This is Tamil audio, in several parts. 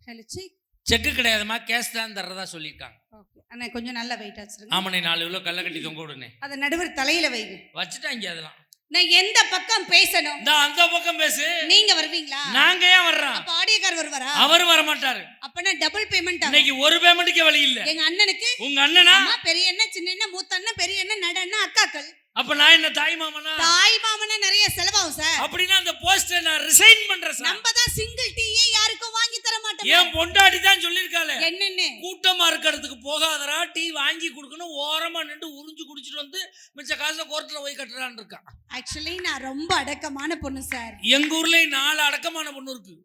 Hello cheque. செக்கு கிடையாதுமா, கேஷ் தான் தர்றதா சொல்லியிருக்காங்க. ஓகே அண்ணா, கொஞ்சம் நல்லா வெயிட் வச்சிருங்க. ஆமாண்ணே, 4 கிலோ கல்ல கட்டி தொங்க விடுனே. அதை நடுவர் தலையில வைங்க. வச்சுட்டாங்க அதெல்லாம். நான் எந்த பக்கம் பேசணும்? அந்த பக்கம் பேசு. நீங்க வருவீங்களா? நாங்க ஏன் வர்றோம்? அப்ப ஆடியோக்கார் வருவாரா? அவரு வர மாட்டாரு. அப்பனா டபுள் பேமெண்ட். இன்னைக்கு ஒரு பேமெண்ட்டுக்கே வழி இல்ல. எங்க அண்ணனுக்கு. உங்க அண்ணனா? பெரிய அண்ணன், சின்ன அண்ணன், மூத்த அண்ணன், பெரிய அண்ணன், நடு அண்ணன், அக்காக்கள். அப்ப நான் என்ன தாய் மாமனா? தாய் மாமனா நிறைய செலவாகும் சார். அப்படின்னா அந்த போஸ்டர் நான் ரிசைன் பண்றேன் சார். நம்ம தான் சிங்கிள் டீயே யாருக்கும் வாங்கி தர மாட்டோம். ஏன் பொண்டாட்டி தான் சொல்லிருக்காளே, என்னன்னு கூட்டமா இருக்கிறதுக்கு போகாதரா, டீ வாங்கி கொடுக்கணும், ஓரமா நின்று உறிஞ்சு குடிச்சிட்டு வந்து மிச்ச காசை கோர்ட்ல போய் கட்டுறான்னு இருக்கா. ஆக்சுவலி நான் ரொம்ப அடக்கமான பொண்ணு சார். எங்க ஊர்ல 4 அடக்கமான பொண்ணு இருக்கு.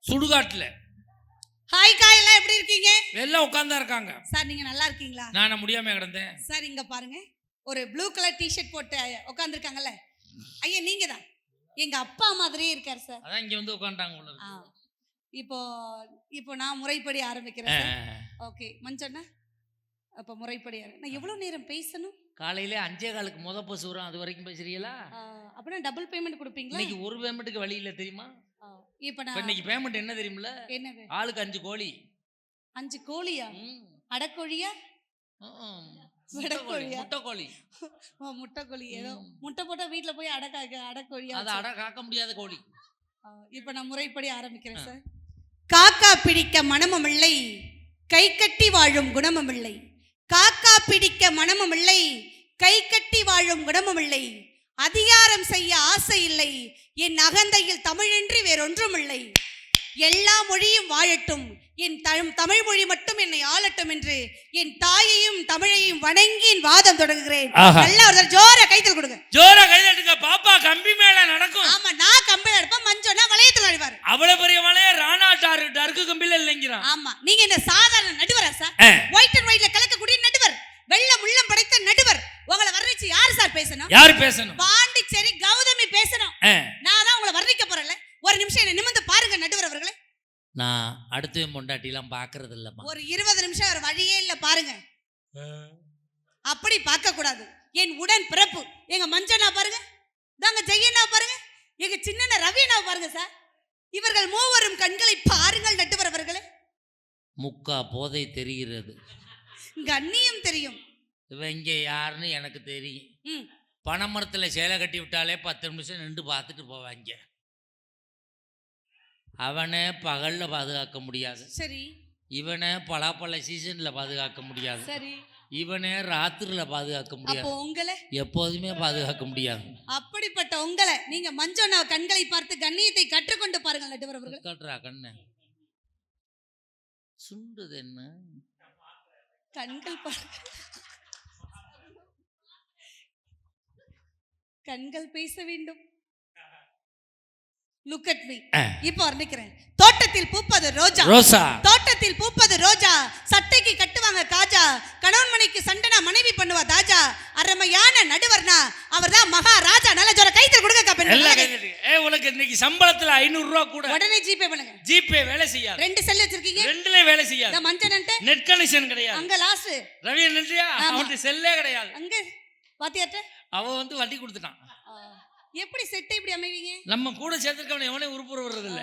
சுடுகாட்டுல. ஹாய் காய், எல்லாம் எப்படி இருக்கீங்க? எல்லாம் உட்கார்ந்தா இருக்காங்க. சார் நீங்க நல்லா இருக்கீங்களா? நான் முடியாம கிடந்தேன் சார். இங்க பாருங்க, ஒரு ப்ளூ கலர் டி-ஷர்ட் போட்டு உட்கார்ந்திருக்காங்கல்ல, ஐயா நீங்க தான். எங்க அப்பா மாதிரியே இருக்கார் சார். அதான் இங்க வந்து உட்கார்ந்தாங்க. இப்போ நான் முறைப்படி ஆரம்பிக்கிறேன் சார். ஓகே மஞ்சண்ணா, அப்ப முறைப்படி நான் எவ்வளவு நேரம் பேசணும்? காலையில 5:15க்கு முத பஸ் வரும், அது வரைக்கும் பேசுறீங்களா? அப்படின்னா டபுள் பேமெண்ட் கொடுப்பீங்களா? இன்னைக்கு ஒரு பேமெண்ட்டுக்கு வழி இல்ல தெரியுமா? இப்ப இன்னைக்கு பேமெண்ட் என்ன தெரியுமில்ல? என்னது? ஆளுக்கு 5 கோழி. 5 கோழியா? அடக்கோழியா? முட்டைக்கோழி. முட்டைக்கோழி. ஏதோ முட்டை போட்டா வீட்டுல போய் அடக்கோழியா? அது அட காக்க முடியாத கோழி. இப்ப நான் முறைப்படி ஆரம்பிக்கிறேன் சார். காக்கா பிடிக்க மனமும் இல்லை, கை கட்டி வாழும் குணமும் இல்லை. காக்கா பிடிக்க மனமும் இல்லை, கை கட்டி வாழும் குணமும் இல்லை. அதிகாரம் செய்ய ஆசை இல்லை, என் அகந்தையில் தமிழன்றி வேறொன்றும் இல்லை. எல்லா மொழியும் வாழட்டும், என் தமிழ் மொழி மட்டும் என்னை ஆளட்டும் என்று என் தாயையும் தமிழையும் வணங்கி என் வாதம் தொடங்குகிறேன். நல்லா ஒரு ஜோர கைதல் கொடுங்க. ஜோர கைதட்டுங்க. பாப்பா கம்பி மேல நடக்கும். ஆமா, நான் கம்பில அடிப்பேன், மஞ்சோனா வளையத்துல அடிவாரு. அவ்வளவு பெரிய வளைய ராணா டர்க்கு கம்பில இல்லைங்கிறான். ஆமா, நீங்க இந்த சாதாரண நடுவரா சார்? ஒயிட் அண்ட் ஒயிட்ல கலக்கக்கூடிய நடுவர், வெள்ளம் உள்ளம் படைத்த நடுவர். உங்களை வர்ணிச்சு யாரு சார் பேசணும்? யாரு பேசணும்? பாண்டிச்சேரி கௌதமி பேசணும். நான் தான் உங்களை வர்ணிக்க போறேன்ல. ஒரு நிமிஷம் என்ன நிமிர்ந்து பாருங்க நடுவர் அவர்களே. நான் அடுத்த பொண்டாட்டி எல்லாம் பாக்குறது இல்லம்மா. ஒரு 20 நிமிஷம் ஒரு வழியே இல்ல பாருங்க. அப்படி பார்க்க கூடாது. என் உடன் பிறப்பு எங்க மஞ்சனா பாருங்க, தாங்க ஜெயண்ணா பாருங்க, எங்க சின்ன ரவியண்ணா பாருங்க சார். இவர்கள் மூவரும் கண்களை பாருங்கள் நடுவர் அவர்களே. முக்கா போதை தெரிகிறது, கண்ணியம் தெரியும். இவங்க யாருன்னு எனக்கு தெரியும். பனைமரத்துல சேலை கட்டி விட்டாலே 10 நிமிஷம் நின்று பார்த்துட்டு போவாங்க. அவனை பகல்ல பாதுகாக்க முடியாது. சரி. இவனை பலாப்பழ சீசன்ல பாதுகாக்க முடியாது. சரி. இவனை ராத்திரில பாதுகாக்க முடியாது. அப்போ உங்களை எப்போதுமே பாதுகாக்க முடியாது. அப்படிப்பட்ட உங்களை நீங்க மஞ்சோனா கண்களை பார்த்து கண்ணியத்தை கற்றுக்கொண்டு பாருங்கள் நடுவர் அவர்களே. காட்டுறா கண்ணு சுண்டுது என்ன கண்கள் கண்கள் பேச வேண்டும். Look at me. இப்போ வர்ணிக்கிறேன். தோட்டத்தில் பூப்பது ரோஜா, ரோசா. தோட்டத்தில் பூப்பது ரோஜா, சட்டைக்கு கட்டுவாங்க காஜா, கணவன் மனைக்கு சண்டனா மனைவி பண்ணுவா தாஜா. அருமையான நடுவர்னா அவர்தான் மகாராஜா. நல்ல ஜோர கைத்தல் கொடுங்க காப்பேன். உனக்கு இன்னைக்கு சம்பளத்துல 500 ரூபாய் கூட உடனே ஜிபே பண்ணுங்க. ஜிபே வேலை செய்யாது. 2 செல் வச்சிருக்கீங்க, 2ல வேலை செய்யாது. இந்த மஞ்சனன்ட்ட நெட் கனெக்ஷன் கிடையாது. அங்க லாஸ்ட் ரவி என்னன்றியா, அவன்ட்ட செல்லே கிடையாது. அங்க பாத்தியாட்ட அவ வந்து வட்டி கொடுத்துட்டான். எப்படி செட் இப்படி அமைவீங்க? நம்ம கூட சேர்த்துக்கவன எவனே உருப்புற வர்றது இல்ல.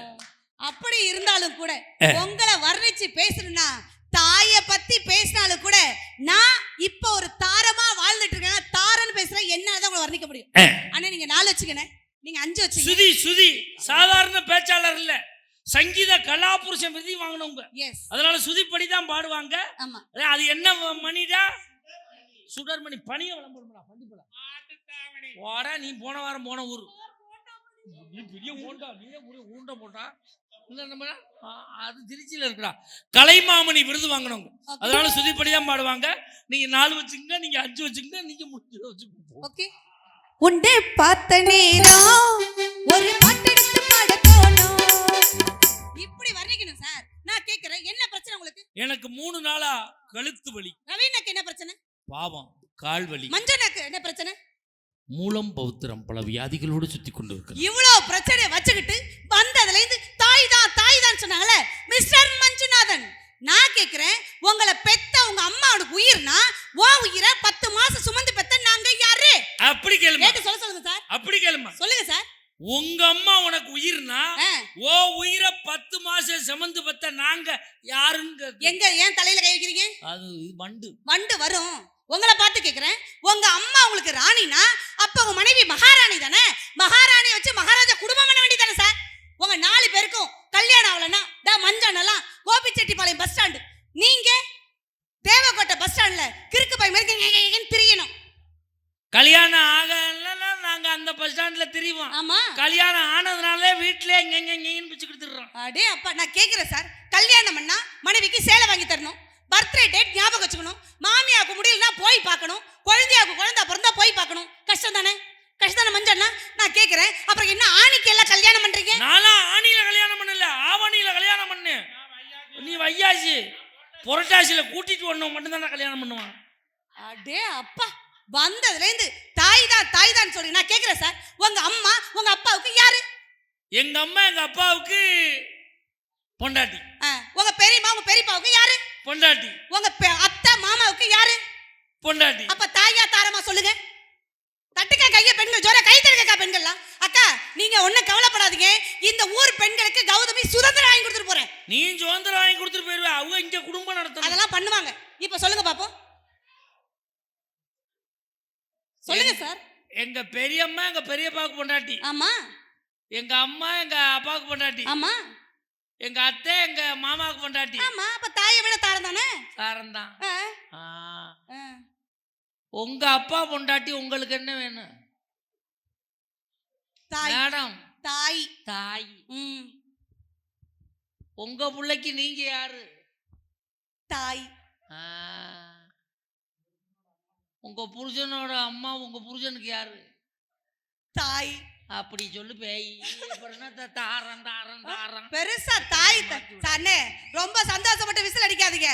அப்படி இருந்தாலும் கூட உங்களை வர்ணிச்சு பேசணும்னா, தாய பத்தி பேசினாலும் கூட நான் இப்ப ஒரு தாரமா வாழ்ந்துட்டு இருக்கேன். தாரன்னு பேசுறேன், என்னால உங்களை வர்ணிக்க முடியும். ஆனா நீங்க 4 வச்சுக்கனே, நீங்க 5 வச்சுங்க. சுதி சுதி சாதாரண பேச்சாளர் இல்ல, சங்கீத கலாபுருஷன் விருது வாங்கினவங்க. அதனால சுதிப்படி தான் பாடுவாங்க. ஆமா, அது என்ன மணிடா? சுடர்மணி பணிய விளம்பரம்டா. பண்டிப்படா வாடா, நீ போன வாரம் போன ஊர், நீ பெரிய ஊண்டா, நீயே ஊண்ட போட்டா இல்ல. நம்ம அது திருச்சியில இருக்கா, கலைமாமணி விருது வாங்கினவங்க. அதனால சுதிப்படி தான் பாடுவாங்க. நீங்க 4 வச்சுங்க, நீங்க 5 வச்சுங்க, நீங்க 3 வச்சுக்கோங்க. ஓகே. உண்டே பார்த்த நேரம் ஒரு பாட்டெடுத்து பாட தோணும். இப்படி வர்ணிக்கணும் சார். நான் கேக்குறேன், என்ன பிரச்சனை உங்களுக்கு? எனக்கு 3 நாளா கழுத்து வலி. ரவீனாக்கு என்ன பிரச்சனை? பாவம் கால் வலி. மஞ்சனாக்கு என்ன பிரச்சனை? மூலம் பௌத்திரம் பல வியாதிகளோடு சுத்தி கொண்டு இருக்கு. இவ்வளவு பிரச்சனையை வச்சுக்கிட்டு வந்ததுல இருந்து தாய் தான் சொன்னாங்கல்ல மிஸ்டர் மஞ்சுநாதன். நான் கேக்குறேன், உங்களை பெத்த உங்க அம்மா உனக்கு உயிர்னா, ஓ உயிரை 10 மாசம் சுமந்து பெத்த நாங்க யாரு? அப்படி கேளுமா. கேட்டு சொல்லுங்க சார். அப்படி கேளுமா. சொல்லுங்க சார். உங்க அம்மா உனக்கு உயிர்னா, ஓ உயிரை 10 மாசம் சுமந்து பெத்த நாங்க யாருன்னு எங்க ஏன் தலையில கை வைக்கிறீங்க? அது வண்டு வண்டு வரும். உங்களை பார்த்து கேக்குறேன். உங்க அம்மா உங்களுக்கு ராணினா அப்ப உங்க மனைவி மகாராணி தானே? மகாராணியை வச்சு மகாராஜா குடும்பம் பண்ண வேண்டியதானே சார்? உங்க 4 பேருக்கும் கல்யாணம் ஆகலன்னா மஞ்சனெல்லாம் கோபிச்செட்டிப்பாளையம் பஸ் ஸ்டாண்டு, நீங்க தேவக்கோட்டை பஸ் ஸ்டாண்ட்ல கிறுக்கு பை மாதிரி திரியணும். கல்யாணம் ஆகலன்னா நாங்க அந்த பஸ் ஸ்டாண்ட்ல திரிவோம். ஆமா, கல்யாணம் ஆனதுனாலே வீட்லயே இங்கன்னு பிச்சு கொடுத்துடுறோம். அடே அப்பா, நான் கேக்குறேன் சார். கல்யாணம் பண்ணா மனைவிக்கு சேலை வாங்கி தரணும், பர்த்டே டேட் ஞாபகம் வச்சுக்கணும், மாமியாவுக்கு முடியலன்னா போய் பார்க்கணும், குழந்தையாவுக்கு குழந்தை பிறந்தா போய் பார்க்கணும். கஷ்டம் தானே? கஷ்டம் தானே மஞ்சள்னா? நான் கேக்குறேன், அப்புறம் என்ன ஆணிக்கு எல்லாம் கல்யாணம் பண்றீங்க? நானும் ஆணியில கல்யாணம் பண்ணல, ஆவணியில கல்யாணம் பண்ணு. நீ வையாசி புரட்டாசியில கூட்டிட்டு வரணும் மட்டும்தான் நான் கல்யாணம் பண்ணுவான். அடே அப்பா, வந்ததுல இருந்து தாய் தான் சொல்லி நான் கேக்குறேன் சார். உங்க அம்மா உங்க அப்பாவுக்கு யாரு? எங்க அம்மா எங்க அப்பாவுக்கு பொண்டாட்டி. உங்க பெரியம்மா உங்க பெரியப்பாவுக்கு யாரு? பொண்டாட்டி. உங்க அத்தை மாமாவுக்கு யாரு? பொண்டாட்டி. அப்ப தாயா தாரமா சொல்லுங்க. தட்டுக்கா கைய பெண்கள் ஜோர கை தட்டுக்கா பெண்கள்லாம். அக்கா நீங்க ஒண்ணும் கவலைப்படாதீங்க, இந்த ஊர் பெண்களுக்கு கௌதமி சுதந்திரம் வாங்கி கொடுத்துட்டு போறேன். நீ சுதந்திரம் வாங்கி கொடுத்துட்டு போயிருவே, அவங்க இங்க குடும்பம் நடத்தணும். அதெல்லாம் பண்ணுவாங்க. இப்ப சொல்லுங்க பாப்போம், சொல்லுங்க சார். எங்க பெரியம்மா எங்க பெரியப்பாவுக்கு பொண்டாட்டி. ஆமா. எங்க அம்மா எங்க அப்பாவுக்கு பொண்டாட்டி. ஆமா. எங்க அத்தை எங்க மாமாவுக்கு பொண்டாட்டி. ஆமா, அப்ப தாயை விட தாரம் தானே? தாரம் தான். உங்க அப்பா பொண்டாட்டி உங்களுக்கு என்ன வேணும்? தாய். மேடம் தாய். தாய். உங்க பிள்ளைக்கு நீங்க யாரு? தாய். உங்க புருஷனோட அம்மா உங்க புருஷனுக்கு யாரு? தாய். அப்படி சொல்லு பேய். தாரம் தாரம் தாரம் பெருசா தாய். அண்ணே ரொம்ப சந்தோஷப்பட்டு விசில் அடிக்காதீங்க.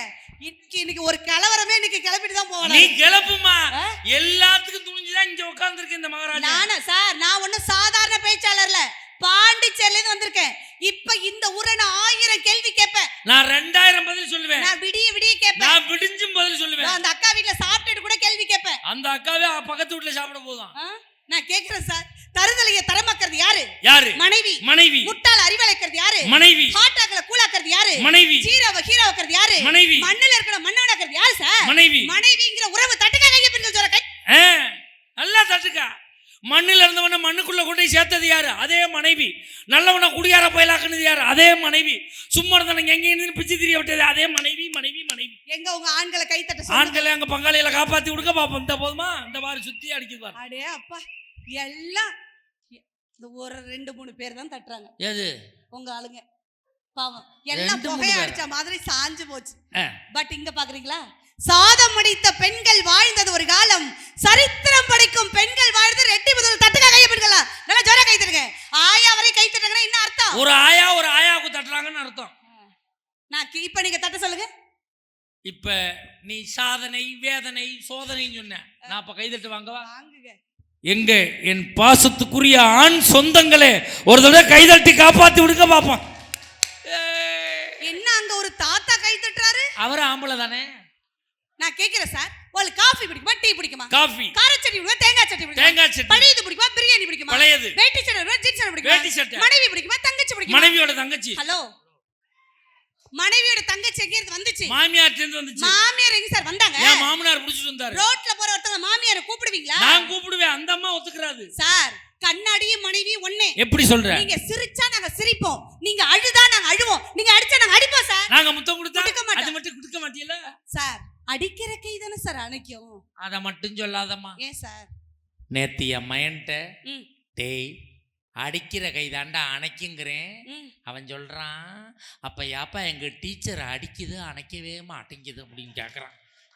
இன்னைக்கு ஒரு கலவரமே இன்னைக்கு கிளப்பிட்டு தான் போகணும். நீ கிளப்புமா? எல்லாத்துக்கும் துணிஞ்சுதான் இங்க உட்கார்ந்துருக்கு இந்த மகாராஜா. நானா சார்? நான் ஒன்னும் சாதாரண பேச்சாளர்ல, பாண்டிச்சேரியில இருந்து வந்திருக்கேன். இப்ப இந்த ஊரை நான் 1000 கேள்வி கேட்பேன். நான் 2000 பதில் சொல்லுவேன். நான் விடிய கேட்பேன். நான் விடிஞ்சும் பதில் சொல்லுவேன். அந்த அக்கா வீட்ல சாப்பிட்டுட்டு கூட கேள்வி கேட்பேன். அந்த அக்காவே பக்கத்து வீட்ல சாப்பிட போதும். நான் கேக்குறேன் சார், தருதலையை தரமாக்குறது யாரு? யாரு? மனைவி. மனைவி. முட்டாள அறிவளைக்கிறது யாரு? மனைவி. ஹாட்டாக்களை கூலாக்குறது யாரு? மனைவி. ஹீரோவாக்குறது யாரு? மனைவி. மண்ணுல இருக்கிற மண்ணவனாக்குறது யாரு சார்? மனைவி. மனைவிங்கிற உறவு தட்டுக்கா கைய பெண்கள் சொல்ற கை. நல்லா தட்டுக்கா. மண்ணில் இருந்தவன மண்ணுக்குள்ள கொண்டு சேர்த்தது யாரு? அதே மனைவி. நல்லவன குடியார போயலாக்குனது யாரு? அதே மனைவி. சும்மா இருந்தவங்க எங்க இருந்து பிச்சு திரிய விட்டது அதே மனைவி. மனைவி மனைவி. எங்க உங்க ஆண்களை கை தட்ட? ஆண்களை அங்க பங்காளிகளை காப்பாத்தி கொடுக்க பாப்போம். இந்த போதுமா? இந்த மாதிரி சுத்தி அடிக்குது பாரு. அடே அப்பா, எல்லாம் இந்த ஒரு 2-3 பேர் தான் தட்டுறாங்க. எது? உங்க ஆளுங்க பாவம் எல்லாம் புகைய அடிச்ச மாதிரி சாஞ்சு போச்சு. பட் இங்க பாக்குறீங்களா, சாதம் அடித்த பெண்கள் வாழ்ந்தது ஒரு காலம், சரித்திரம் படிக்கும் பெண்கள் வாழ்ந்தது ரெட்டி முதல். தட்டுக்கா கைய பெண்களா நல்லா ஜோரா கை தட்டுங்க. ஆயா வரை கை தட்டுங்கன்னா என்ன அர்த்தம்? ஒரு ஆயாவுக்கு தட்டுறாங்கன்னு அர்த்தம். நான் இப்ப நீங்க தட்ட சொல்லுங்க. இப்ப நீ சாதனை வேதனை சோதனைன்னு சொன்ன, நான் இப்ப கை தட்டு வாங்கவா? வாங்குங்க. எங்க என் பாசத்துக்குரிய ஆண் சொந்தங்களே, ஒரு தடவை கைதட்டி காப்பாத்தி விடுங்க பாப்போம். என்ன அங்க ஒரு தாத்தா கை தட்டுறாரு? அவர் ஆம்பளை தானே. நான் கேக்குறேன் சார், உங்களுக்கு காஃபி பிடிக்குமா டீ பிடிக்குமா? காஃபி. கார சட்னி பிடிக்குமா தேங்காய் சட்னி பிடிக்குமா? தேங்காய் சட்னி. பழையது பிடிக்குமா பிரியாணி பிடிக்குமா? பழையது. வேட்டி சட்டை பிடிக்குமா ஜீன்ஸ் சட்டை பிடிக்குமா? வேட்டி சட்டை. மனைவி பிடிக்குமா தங்கச்சி பிடிக்குமா? மனைவியோட தங்கச்சி. ஹலோ, மனைவியோட தங்கச்சி எங்க இருந்து வந்துச்சு? மாமியார்ட்ட இருந்து வந்துச்சு. மாமியார் எங்க சார் வந்தாங்க? ஏன் மாமனார் புடிச்சிட்டு வந்தாரு. ரோட்ல போற ஒருத்தங்க மாமியாரை கூப்பிடுவீங்களா? நான் கூப்பிடுவேன், அந்த அம்மா ஒத்துக்கறாது. சார் கண்ணாடியும் மனைவி ஒண்ணே. எப்படி சொல்ற? நீங்க சிரிச்சா நாங்க சிரிப்போம், நீங்க அழுதா நாங்க அழுவோம், நீங்க அடிச்சா நாங்க அடிப்போம் சார். நாங்க முத்தம் கொடுத்தா அது மட்டும் கொடுக்க மாட்டீல சார்? அடிக்கிற கை தானே சார் அணைக்கும். அத மட்டும் சொல்லாதம்மா. ஏன் சார்? நேத்திய மயன்ட்ட டேய் அடிக்கிற கை தாண்டா அணைக்குங்கிறேன். அவன் சொல்றான், அப்ப யாப்பா எங்க டீச்சர் அடிக்குது அணைக்கவே மாட்டேங்குது அப்படின்னு கேட்கறான்.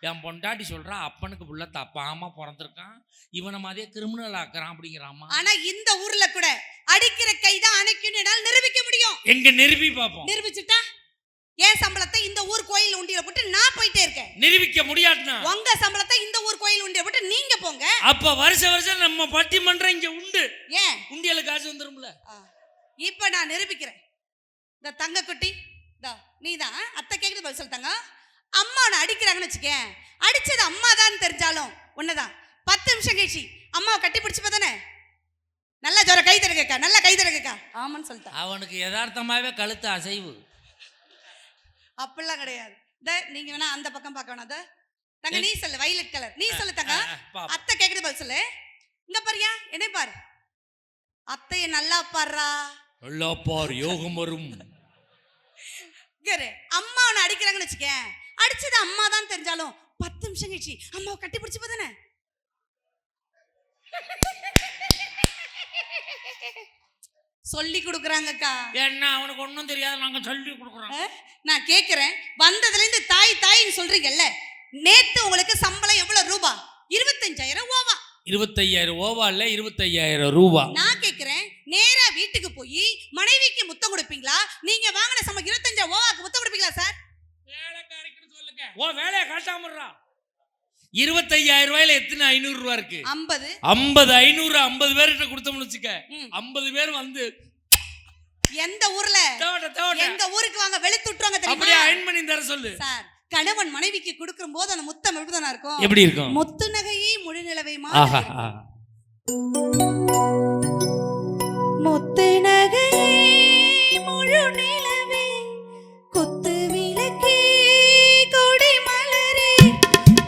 என் பொண்டாட்டி சொல்றா, அப்பனுக்கு புள்ள தப்பாம பிறந்திருக்கான், இவனை மாதிரியே கிரிமினல் ஆக்குறான் அப்படிங்கிறாமா. ஆனா இந்த ஊர்ல கூட அடிக்கிற கை தான் அணைக்கும்னு என்னால நிரூபிக்க முடியும். எங்க நிரூபி பாப்போம். நிரூபிச்சுட்டா ஏன் சம்பளத்தை இந்த ஊர் கோயில் உண்டியில போட்டு நான் போயிட்டே இருக்கேன். நிரூபிக்க முடியாதுன்னா உங்க சம்பளத்தை இந்த ஊர் கோயில் உண்டியில போட்டு நீங்க போங்க. அப்ப வருஷம் நம்ம பட்டிமன்றம் இங்க உண்டு. ஏன் உண்டியல காசு வந்துரும்ல. இப்ப நான் நிரூபிக்கிறேன். இந்த தங்க குட்டி நீதான் அத்தை கேக்குது பதில் சொல்லிட்டாங்க. அம்மா நான் அடிக்கிறாங்கன்னு வச்சுக்கேன், அடிச்சது அம்மா தான் தெரிஞ்சாலும் ஒண்ணுதான். 10 நிமிஷம் கழிச்சு அம்மாவை கட்டி பிடிச்சு பார்த்தானே நல்லா ஜோர கை தருக்கா நல்லா கை தருக்கா ஆமான்னு சொல்லிட்டான். அவனுக்கு யதார்த்தமாவே கழுத்து அசைவு. அப்படிலாம் கிடையாது. நீங்க வேணா அந்த பக்கம் பார்க்க வேணாம். தங்க நீ சொல்லு, வயலட் கலர் நீ சொல்லு தங்க. அத்தை கேக்குது பதில் சொல்லு. இங்க பாரியா, என்ன பாரு, அத்தைய நல்லா பாடுறா. நல்லா பாரு, யோகம் வரும். அம்மா உன்னை அடிக்கிறாங்கன்னு வச்சுக்க, அடிச்சது அம்மா தான் தெரிஞ்சாலும் 10 நிமிஷம் கழிச்சு அம்மாவை கட்டி பிடிச்சு போதானே. சொல்லி கொடுக்குறாங்கக்கா. என்ன அவனுக்கு ஒன்றும் தெரியாது, நாங்க சொல்லி கொடுக்குறோம். நான் கேட்கிறேன், வந்ததுல இருந்து தாய் தாயின்னு சொல்றீங்கல்ல, நேத்து உங்களுக்கு சம்பளம் எவ்வளவு ரூபா? 25,000 ஓவா. 25,000 ஓவா இல்ல, 25,000 ரூபா. நான் கேட்கிறேன், நேரா வீட்டுக்கு போய் மனைவிக்கு முத்தம் கொடுப்பீங்களா? நீங்க வாங்கின சம்பளம் 25 ஓவாக்கு முத்தம் கொடுப்பீங்களா சார்? வேலைக்காரிக்கு சொல்லுங்க. ஓ வேலையை காட்டாமறா. 25,000 ரூபாயில எத்தனை 500 ரூபா இருக்கு? 50 500 50 பேர்கிட்ட கொடுத்தோம்னு வச்சுக்க, 50 பேர் வந்து எந்த ஊர்ல எங்க ஊருக்கு வாங்க வெளுத்து விட்டுருவாங்க தெரியுமா? அப்படியே அயன் பண்ணி தர சொல்லு சார். கணவன் மனைவிக்கு கொடுக்கும் போது அந்த முத்தம் எப்படிதானா இருக்கும்? எப்படி இருக்கும்? முத்து நகையே முழு நிலவை மாதிரி. முத்து நகையே முழு நிலவே, கொத்து விளக்கே கொடி மலரே.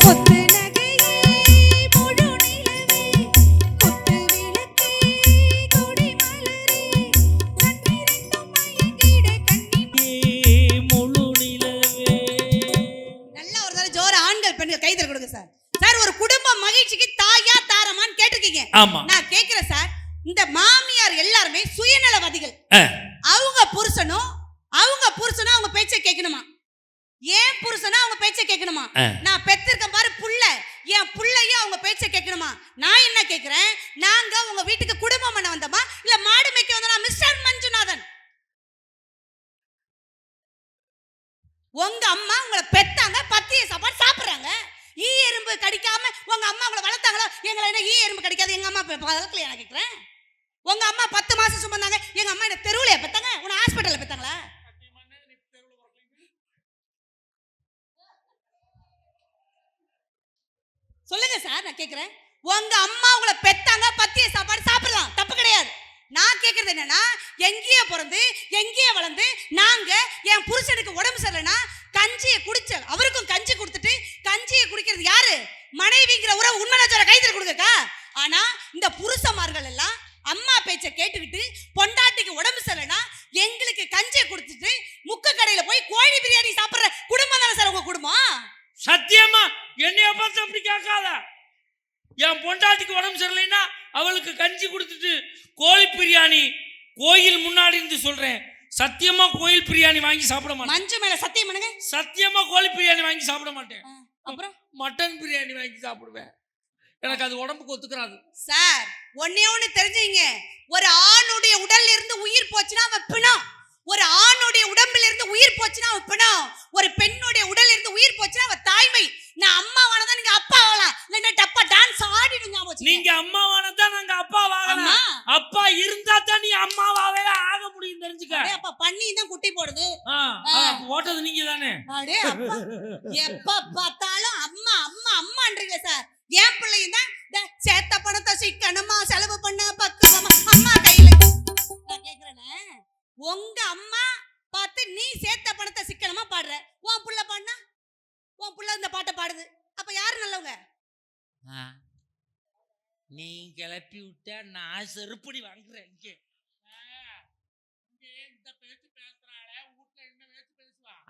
முத்து நகையே முழு நிலவே, கொத்து விளக்கே கொடி மலரே. கண்ணிரண்டும் மயங்கிட கண்ணிமே முழு நிலவே. நல்ல ஒரு தடவை ஜோர ஆண்கள் பெண்கள் கைதல் கொடுங்க சார். சார், ஒரு குடும்ப மகிழ்ச்சிக்கு தாயா தாரமான்னு கேட்டிருக்கீங்க. நான் கேட்கிறேன் சார், இந்த மாமியார் எல்லாருமே சுயநலவாதிகள். அவங்க புருஷனும் அவங்க பேச்சை கேட்கணுமா? ஏன் புருஷனா அவங்க பேச்சை கேட்கணுமா? நான் பெத்திருக்க பாரு புள்ள, என் புள்ளையும் அவங்க பேச்சை கேட்கணுமா? நான் என்ன கேட்கிறேன், நாங்க உங்க வீட்டுக்கு குடும்பம் பண்ண வந்தோமா இல்ல மாடு மேய்க்க வந்தோமா? மிஸ்டர் மஞ்சுநாதன், உங்க அம்மா உங்களை பெத்தாங்க, பத்திய சாப்பாடு சாப்பிடுறாங்க. ஈ எறும்பு கடிக்காம உங்க அம்மா உங்களை வளர்த்தாங்களோ? எங்களை என்ன ஈ எறும்பு கடிக்காது எங்க அம்மா வளர்க்கலையா? நான் கேட்கிறேன். உங்க அம்மா 10 மாசம் சுமந்தாங்க, எங்க அம்மா என்ன தெருவுல பெத்தாங்க? உன்னை ஹாஸ்பிட்டல்ல பெத்தாங்களா? சொல்லுங்க சார், நான் கேட்கிறேன். உங்க அம்மா உங்களை பெத்தாங்க, பத்திய சாப்பாடு சாப்பிடலாம், தப்பு கிடையாது. நான் கேட்கறது என்னன்னா, எங்கேயே பிறந்து எங்கேயே வளர்ந்து நாங்க என் புருஷனுக்கு உடம்பு சரியில்லைன்னா கஞ்சியை குடிச்ச அவருக்கும் கஞ்சி கொடுத்துட்டு, கஞ்சியை குடிக்கிறது யாரு? மனைவிங்கிற உறவு. உண்மையான சொல்ல கைதல் கொடுங்கக்கா. ஆனா இந்த புருஷமார்கள் எல்லாம் அம்மா பேச்சை கேட்டுக்கிட்டு பொண்டாட்டிக்கு உடம்பு சரியில்லைன்னா எங்களுக்கு கஞ்சியை கொடுத்துட்டு முக்க கடையில போய் கோழி பிரியாணி சாப்பிடுற குடும்பம் தானே சார் உங்க குடும்பம்? சத்தியமா என்னைய பார்த்து அப்படி கேட்காத. என் பொண்டாட்டிக்கு உடம்பு சரியில்லைன்னா அவளுக்கு கஞ்சி கொடுத்துட்டு கோழி பிரியாணி, கோயில் முன்னாடி இருந்து சொல்றேன், சத்தியமா கோயில் பிரியாணி வாங்கி சாப்பிட மாட்டேன். மஞ்சு மேல சத்தியம் பண்ணுங்க. சத்தியமா கோழி பிரியாணி வாங்கி சாப்பிட மாட்டேன். அப்புறம் மட்டன் பிரியாணி வாங்கி சாப்பிடுவேன். எனக்கு அது உடம்புக்கு ஒத்துக்கிறாது சார். ஒன்னே ஒண்ணு தெரிஞ்சுங்க, ஒரு ஆணுடைய உடல்ல இருந்து உயிர் போச்சுன்னா அவன் பிணம். ஒரு ஆணுடைய உடம்புல இருந்து உயிர் போச்சுன்னா அவன் பிணம். ஒரு பெண்ணுடைய உடல்ல இருந்து உயிர் போச்சுன்னா அவன் தாய்மை. நான் அம்மாவானதான் நீங்க அப்பா ஆகலாம், இல்லன்னா டப்பா டான்ஸ் ஆடிடுங்க. நீங்க அம்மாவானதான் நாங்க அப்பா ஆகலாம். அப்பா இருந்தா தான் நீ அம்மாவாவே ஆக முடியும், தெரிஞ்சுக்க. அப்பா பண்ணி தான் குட்டி போடுது, போட்டது நீங்க தானே. அடே அப்பா, எப்ப பார்த்தாலும் அம்மா அம்மா அம்மான்றீங்க சார். என் பிள்ளையும் தான் சேத்த பணத்தை சிக்கனமா செலவு பண்ண பக்கமா அம்மா கையில. நான் கேக்குறேனே, உங்க அம்மா பார்த்து நீ சேர்த்த பணத்தை சிக்கனமா பாடுற, உன் புள்ள பாடுனா உன் புள்ள இந்த பாட்டை பாடுது, அப்ப யாரு நல்லவங்க? நீ கிளப்பி விட்ட நான் செருப்படி வாங்குறேன்.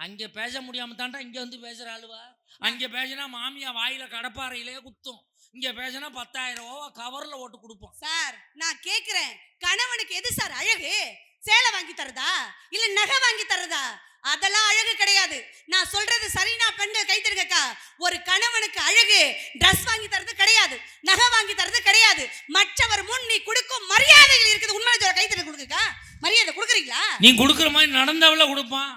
அங்க பேச முடியாம தாண்டா இங்க வந்து பேசுற ஆளுவா. அங்க பேசினா மாமியா வாயில கடப்பாறையிலே குத்தும், இங்க பேசினா 10,000 ரூபா கவர்ல ஓட்டு கொடுப்போம். சார், நான் கேக்குறேன், கணவனுக்கு எது சார் அழகு? சேலை வாங்கி தரதா இல்ல நகை வாங்கி தரதா? அதெல்லாம் அழகு கிடையாது. நான் சொல்றது சரினா பெண்கள் கை தருங்கக்கா. ஒரு கணவனுக்கு அழகு டிரஸ் வாங்கி தரது கிடையாது, நகை வாங்கி தரது கிடையாது. மற்றவர் முன் நீ கொடுக்கும் மரியாதைகள் இருக்குது. உண்மையான சொல்ல கை தர கொடுங்கக்கா. மரியாதை கொடுக்குறீங்களா? நீ கொடுக்குற மாதிரி நடந்தவள கொடுப்பான்.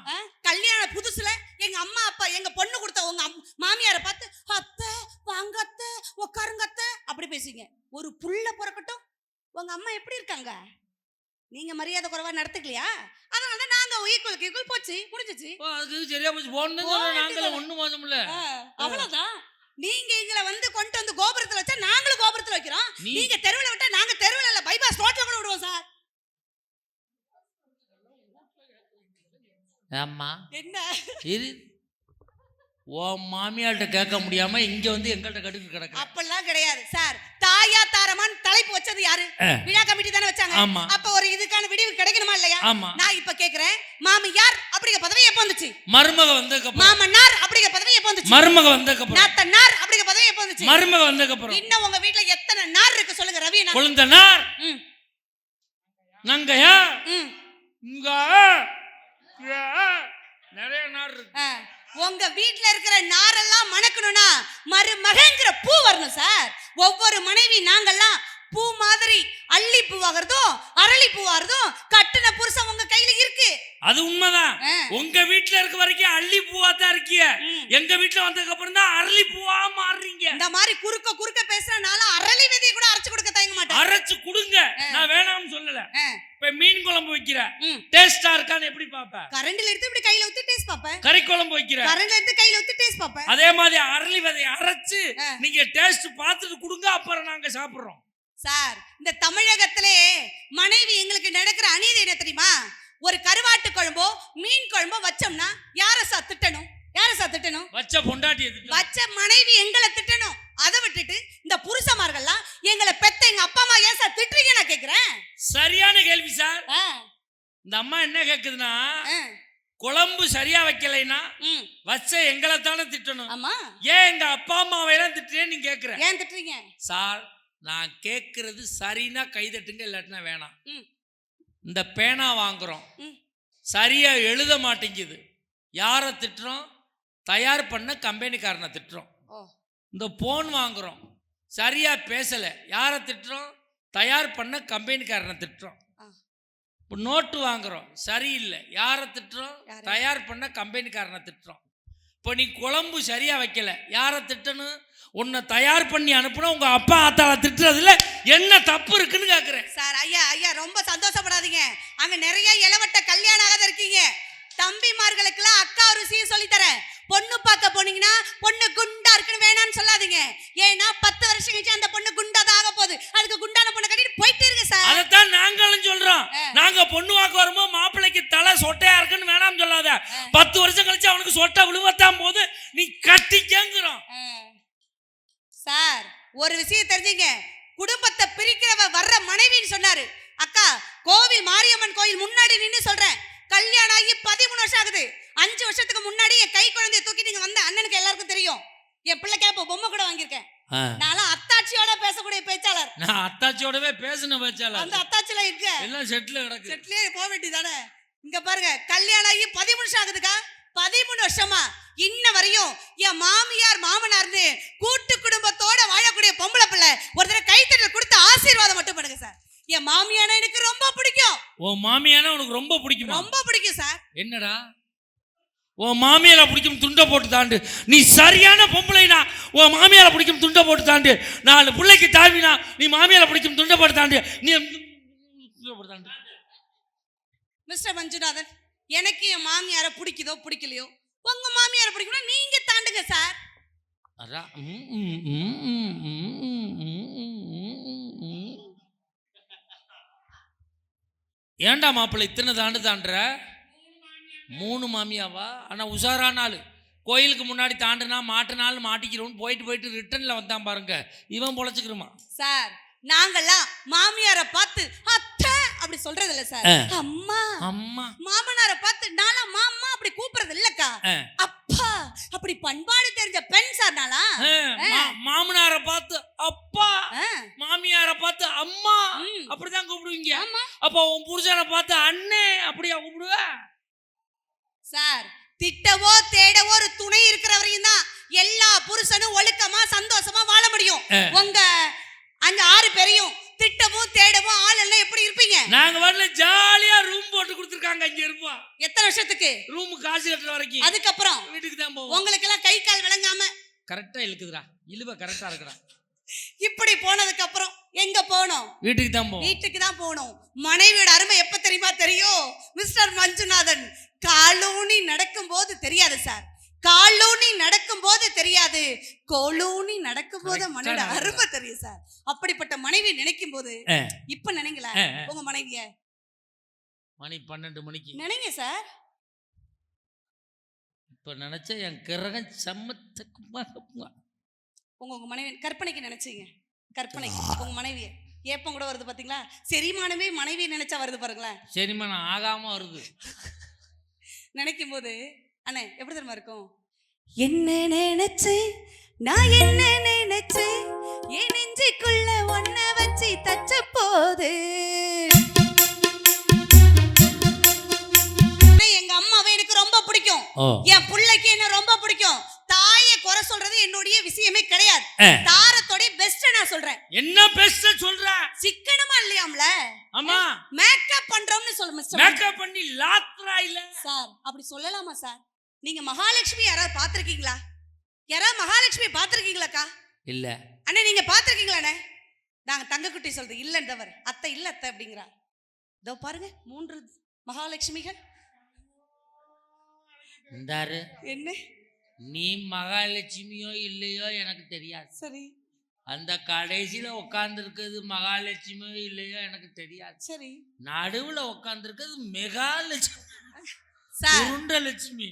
கல்யாண புதுசுல எங்க அம்மா அப்பா எங்க பொண்ணு கொடுத்த உங்க மாமியாரை பார்த்து அத்தை வாங்க அத்தை உட்காருங்க அத்தை அப்படி பேசுவீங்க. ஒரு புள்ள பிறக்கட்டும் உங்க அம்மா எப்படி இருக்காங்க? நீங்க மரியாதை குறைவா நடத்துக்கலையா? அதனால நாங்க ஈக்குவல் போச்சு, முடிஞ்சிச்சு. அது சரியா போச்சு. நாங்கள ஒண்ணும் மோசமில்ல, அவ்வளவுதான். நீங்க எங்களை வந்து கொண்டு வந்து கோபுரத்துல வச்சா நாங்களும் கோபுரத்துல வைக்கிறோம். நீங்க தெருவுல விட்டா நாங்க தெருவுல இல்ல பைபாஸ் ரோட்ல கூட விடுவோம் சார். ஆமா என்ன இரு ஓ மாமியார்கிட்ட கேட்க முடியாம இங்க வந்து எங்கள்கிட்ட கடுக்கு கிடக்கு. அப்பெல்லாம் கிடையாது சார். தாயா தாரமான் தலைப்பு வச்சது யாரு? விழா கமிட்டி தானே வச்சாங்க. அப்ப ஒரு இதுக்கான விடிவு கிடைக்கணுமா இல்லையா? நான் இப்ப கேக்குறேன், மாமியார் அப்படிங்கிற பதவி எப்ப வந்துச்சு? மருமக வந்ததுக்கு அப்புறம். மாமனார் அப்படிங்கிற பதவி எப்ப வந்துச்சு? மருமக வந்ததுக்கு அப்புறம். நாத்தனார் அப்படிங்கிற பதவி எப்ப வந்துச்சு? மருமக வந்ததுக்கு அப்புறம். இன்னும் உங்க வீட்ல எத்தனை நார் இருக்கு சொல்லுங்க ரவி? கொழுந்தனார், நங்கையா, இங்க நிறைய நார் இருக்கு. உங்க வீட்ல இருக்கிற நாரெல்லாம் மணக்கணும்னா மருமகங்கிற பூ வரணும் சார். ஒவ்வொரு மனைவி நாங்கெல்லாம் பூ மாதிரி அள்ளி பூவாகிறதும் அரளி பூவாகிறதும் கட்டுன புருஷன் உங்க கையில இருக்கு. அது உண்மைதான். உங்க வீட்ல இருக்க வரைக்கும் அள்ளி பூவா தான் இருக்கீங்க. எங்க வீட்ல வந்ததுக்கு அப்புறம் தான் அரளி பூவா மாறுறீங்க. இந்த மாதிரி குறுக்க பேசுறனால அரளி விதையை கூட அரைச்சு கொடுக்க தயங்க மாட்டேன். அரைச்சு கொடுங்க, நான் வேணாம்னு சொல்லல. இப்ப மீன் குழம்பு வைக்கிற டேஸ்டா இருக்கான்னு எப்படி பாப்ப? கரண்டில எடுத்து இப்படி கையில ஊத்தி டேஸ்ட் பாப்பேன். கறி குழம்பு வைக்கிற கரண்டில எடுத்து கையில ஊத்தி டேஸ்ட் பாப்பேன். அதே மாதிரி அரளி விதையை அரைச்சு நீங்க டேஸ்ட் பார்த்துட்டு கொடுங்க, அப்புறம் நாங்க சாப்பிடுறோம். சார், இந்த தமிழகத்திலே மனைவி எங்களுக்கு நடக்கிற அநீதி என்ன தெரியுமா? ஒரு கருவாட்டு குழம்போ மீன் குழம்போ வச்சோம்னா யார சார் திட்டணும்? யார சார் திட்டணும்? வச்ச பொண்டாட்டியை திட்டணும். வச்ச மனைவி எங்களை திட்டணும். அதை விட்டுட்டு இந்த புருஷமார்கள்லாம் எங்களை பெத்த எங்க அப்பா அம்மா ஏன் சார் திட்டுறீங்க நான் கேக்குறேன். சரியான கேள்வி சார். இந்த அம்மா என்ன கேக்குதுன்னா, குழம்பு சரியா வைக்கலைன்னா வச்ச எங்களை தானே திட்டணும். ஆமா, ஏன் எங்க அப்பா அம்மாவை எல்லாம் திட்டுறேன்னு நீங்க கேக்குற. ஏன் திட்டுறீங்க சார்? நான் கேட்கறது சரின்னா கைதட்டுங்க, இல்லாட்டினா வேணாம். இந்த பேனா வாங்குறோம், சரியா எழுத மாட்டேங்குது, யாரை திட்டுறோம்? தயார் பண்ண கம்பெனிக்காரனை திட்டுறோம். இந்த போன் வாங்குறோம், சரியா பேசல, யாரை திட்டுறோம்? தயார் பண்ண கம்பெனிக்காரனை திட்டுறோம். இப்போ நோட்டு வாங்குறோம், சரியில்லை, யாரை திட்டுறோம்? தயார் பண்ண கம்பெனிக்காரனை திட்டுறோம். இப்போ நீ குழம்பு சரியா வைக்கல, யாரை திட்டணும்? உன்னை தயார் பண்ணி அனுப்புனா உங்க அப்பா ஆத்தால திட்டுறதுல என்ன தப்பு இருக்குன்னு கேக்குறேன். சார், ஐயா ரொம்ப சந்தோஷப்படாதீங்க. அங்க நிறைய இளவட்ட கல்யாணம் ஆகாத இருக்கீங்க. தம்பிமார்களுக்கெல்லாம் அக்கா ருசியை சொல்லி தரேன். பொண்ணு பார்க்க போனீங்கன்னா பொண்ணு குண்டா இருக்குன்னு வேணான்னு சொல்லாதீங்க. ஏன்னா 10 வருஷம் கழிச்சு அந்த பொண்ணு குண்டா தான் ஆக போகுது. அதுக்கு குண்டான பொண்ணை கட்டிட்டு போயிட்டே இருங்க சார். அதைத்தான் நாங்களும் சொல்றோம். நாங்க பொண்ணு வாக்க வரும்போது மாப்பிள்ளைக்கு தலை சொட்டையா இருக்குன்னு வேணாம்னு சொல்லாத. 10 வருஷம் கழிச்சு அவனுக்கு சொட்டை விழுவத்தான் போது நீ கட்டிக்கங்கிறோம். சார், ஒரு விஷயம் தெரிஞ்சுங்க. குடும்பத்தை பிரிக்கிறவ வர்ற மனைவின்னு சொன்னாரு. அக்கா, கோவில் மாரியம்மன் கோயில் முன்னாடி நின்று சொல்றேன், கல்யாணம் ஆகி 13 வருஷம் ஆகுது. 5 வருஷத்துக்கு முன்னாடி என் கை குழந்தைய தூக்கிட்டு இங்க வந்த அண்ணனுக்கு எல்லாருக்கும் தெரியும். என் பிள்ளை கேப்ப பொம்மை கூட வாங்கியிருக்கேன். நான் அத்தாட்சியோட பேசக்கூடிய பேச்சாளர். நான் அத்தாட்சியோடவே பேசின பேச்சாளர். அந்த அத்தாட்சியில இருக்கு எல்லாம் செட்ல கிடக்கு. செட்லயே போக வேண்டியதானே. இங்க பாருங்க, கல்யாணம் ஆகி 13 வருஷம் ஆகுதுக்கா. 13 வருஷமா இன்ன வரையும் என் மாமியார் மாமனார்னு கூட்டு குடும்பத்தோட வாழக்கூடிய பொம்பளை பிள்ளை ஒரு தடவை கைத்தட்டல் கொடுத்து ஆசீர்வாதம் மட்டும் பண்ணுங்க சார். என் மாமியானா எனக்கு ரொம்ப பிடிக்கும். உன் மாமியானா உனக்கு ரொம்ப பிடிக்குமா? ரொம்ப பிடிக்கும் சார். என்னடா உன் மாமியாரை பிடிக்கும் துண்டை போட்டு தாண்டு. நீ சரியான பொம்பளைனா உன் மாமியாரை பிடிக்கும் துண்டை போட்டு தாண்டு. 4 பிள்ளைக்கு தாழ்வினா நீ மாமியாரை பிடிக்கும் துண்டை போட்டு தாண்டு. நீ தாண்டு. மிஸ்டர் மஞ்சுநாதன், எனக்கு என் மாமியாரை பிடிக்குதோ பிடிக்கலையோ, உங்க மாமியாரை பிடிக்கணும் நீங்க தாண்டுங்க சார். ஏண்டா மாப்பிள்ளை இத்தனை தாண்டுற? 3 மாமியாவா? ஆனா உஷாரான ஆளு. கோயிலுக்கு முன்னாடி தாண்டுனா மாட்டினாலும் மாட்டிக்கிறோன்னு போயிட்டு ரிட்டர்ன்ல வந்தான் பாருங்க, இவன் பொழைச்சுக்கிறோமா சார்? நாங்கெல்லாம் மாமியாரை பார்த்து அத்தை அப்படி சொல்றது இல்ல சார், அம்மா அம்மா. மாமனாரை பார்த்து நாளா மாமா அப்படி கூப்பிடுறது இல்லக்கா, அப்பா அப்படி பண்பாடு தெரிஞ்ச பெண் சார். நாளா மாமனாரை பார்த்து அப்பா, மாமியாரை பார்த்து அம்மா அப்படிதான் கூப்பிடுவீங்க. அப்ப உன் புருஷனை பார்த்து அண்ணே அப்படியா கூப்பிடுவ? சார், திட்டவோ தேடவோ ஒரு துணை இருக்கிறவரையும் தான் எல்லா புருஷனும் ஒழுக்கமா சந்தோஷமா வாழ முடியும். உங்க அந்த 6 பேரையும் திட்டவும் தேடவும் ஆள் எல்லாம் எப்படி இருப்பீங்க? நாங்க வரல ஜாலியா ரூம் போட்டு கொடுத்துருக்காங்க, இங்க இருப்போம். எத்தனை வருஷத்துக்கு? ரூம் காசு கட்டுற வரைக்கும். அதுக்கப்புறம் வீட்டுக்கு தான் போவோம். உங்களுக்கு எல்லாம் கை கால் விளங்காம கரெக்டா இழுக்குதுடா, இழுவ கரெக்டா இருக்குடா. இப்படி போனதுக்கு அப்புறம் எங்க போனோம்? வீட்டுக்கு தான் போவோம். வீட்டுக்கு தான் போனோம். மனைவியோட அருமை எப்ப தெரியுமா தெரியும் மிஸ்டர் மஞ்சுநாதன்? காலூனி நடக்கும் போது தெரியாது சார். காலூனி நடக்கும் போது தெரியாது, கோலூனி நடக்கும் போது மனைவியோட அருமை தெரியும் சார். அப்படிப்பட்ட மனைவி நினைக்கும் போது இப்ப நினைங்களா உங்க மனைவிய? மணி 12 மணிக்கு நினைங்க சார். இப்ப நினைச்ச என் கிரகம் சம்மத்துக்குமா உங்க மனைவி கற்பனைக்கு நினைச்சீங்க, கற்பனைக்கு உங்க மனைவியை ஏப்பம் கூட வருது பாத்தீங்களா? செரிமானமே மனைவி நினைச்சா வருது பாருங்களேன். செரிமானம் ஆகாம வருது. நினைக்கும் போது அண்ணே எப்படி தெரியுமா இருக்கும்? என்ன நினைச்சு நான் என்ன நினைச்சு என் நெஞ்சுக்குள்ள ஒன்ன வச்சு தச்ச போது எங்க அம்மாவை எனக்கு ரொம்ப பிடிக்கும், என் பிள்ளைக்கு என்ன ரொம்ப பிடிக்கும். தாயை குறை சொல்றது என்னுடைய விஷயமே கிடையாது. தாரத்தோட பெஸ்ட் நான் சொல்றேன். என்ன பெஸ்ட் சொல்ற? சிக்கனமா இல்லையாம்ல? ஆமா, மேக்கப் பண்றோம்னு சொல்ல மிஸ்டர். மேக்கப் பண்ணி லாத்ரா இல்ல சார், அப்படி சொல்லலாமா சார்? நீங்க மகாலட்சுமி யாராவது பாத்திருக்கீங்களா? யாராவது மகாலட்சுமி பாத்திருக்கீங்களாக்கா? இல்ல அண்ணே, நீங்க பாத்திருக்கீங்களாண்ணே? நாங்க தங்கக்குட்டி சொல்றது இல்லன்னு தவிர அத்தை இல்ல அத்தை அப்படிங்கிறா. இதோ பாருங்க 3 மகாலட்சுமிகள். இந்தாரு, என்ன நீ மகாலட்சுமியோ இல்லையோ எனக்கு தெரியாது. சரி, அந்த கடைசியில உட்கார்ந்து இருக்கிறது மகாலட்சுமியோ இல்லையோ எனக்கு தெரியாது. சரி, நடுவுல உட்கார்ந்து இருக்கிறது மெகாலட்சுமி, சார் உருண்டலட்சுமி.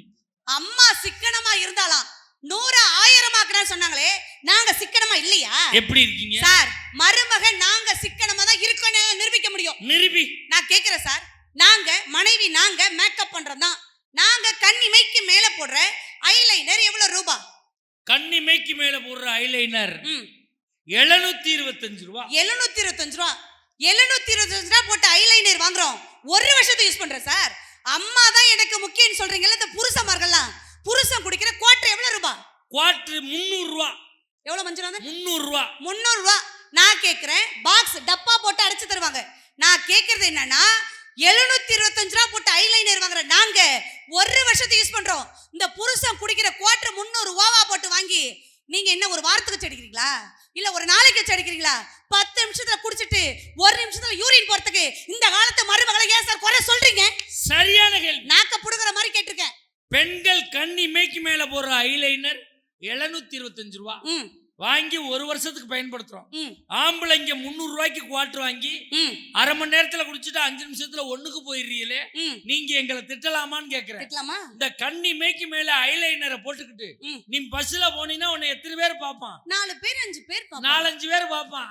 அம்மா சிக்கனமா இருந்தாலாம் 100 1000 சொன்னாங்களே, நாங்க சிக்கனமா இல்லையா? எப்படி இருக்கீங்க சார்? மருமகன் நாங்க சிக்கனமா தான் இருக்கோம்னு நிரூபிக்க முடியும். நிரூபி. நான் கேக்குறேன் சார், நாங்க மனைவி நாங்க மேக்கப் பண்றோம். நாங்க கண்ணிமைக்கு மேல போடுற ஐலைனர் எவ்வளவு ரூபா? கண்ணிமைக்கு மேல போடுற ஐலைனர் 725 ரூபா. 725 ரூபா. 725 ரூபா போட்டு ஐலைனர் வாங்குறோம், 1 வருஷத்துக்கு யூஸ் பண்றேன் சார். அம்மா தான் எனக்கு முக்கியம்னு சொல்றீங்கல்ல, இந்த புருஷமார்கள்லாம். புருஷன் குடிக்கிற குவார்டர் எவ்வளவு ரூபா? குவார்டர் 300 ரூபா. எவ்வளவு மஞ்சள்? 300 ரூபா. 300 ரூபா. நான் கேக்குறேன், பாக்ஸ் டப்பா போட்டு அடைச்சு தருவாங்க. நான் கேக்குறது என்னன்னா, 725 ரூபா போட்டு ஐலைனர் வாங்குற நாங்க 1 வருஷத்துக்கு யூஸ் பண்றோம். இந்த புருஷன் குடிக்கிற குவார்டர் 300 ரூபாவா போட்டு வாங்கி நீங்க என்ன ஒரு வாரத்துக்கு அடிக்கிறீங்களா? இல்ல ஒரு நாளைக்கு அடிக்கிறீங்களா? 10 நிமிஷத்துல குடிச்சிட்டு 1 நிமிஷத்துல யூரின் போறதுக்கு இந்த காலத்து மருமகளை ஏன் சார் குறை சொல்றீங்க? சரியான கேள்வி. நாக்க புடுங்குற மாதிரி கேட்டிருக்கேன். பெண்கள் கண்ணிமைக்கு மேல போடுற ஐலைனர் 725 ரூபா வாங்கி 1 வருஷத்துக்கு பயன்படுத்துறோம். ஆம்பளைங்க 300 ரூபாய்க்கு குவார்டர் வாங்கி 1/2 மணி நேரத்துல குடிச்சிட்டு 5 நிமிஷத்துல ஒண்ணுக்கு போயிடுறீங்களே, நீங்க எங்களை திட்டலாமான்னு கேக்குறேன். இந்த கண்ணிமைக்கு மேல ஐலைனரை போட்டுக்கிட்டு நீ பஸ்ல போனீங்கன்னா உன்னை எத்தனை பேர் பாப்பான்? 4 பேர் 5 பேர் 4-5 பேர் பாப்பான்.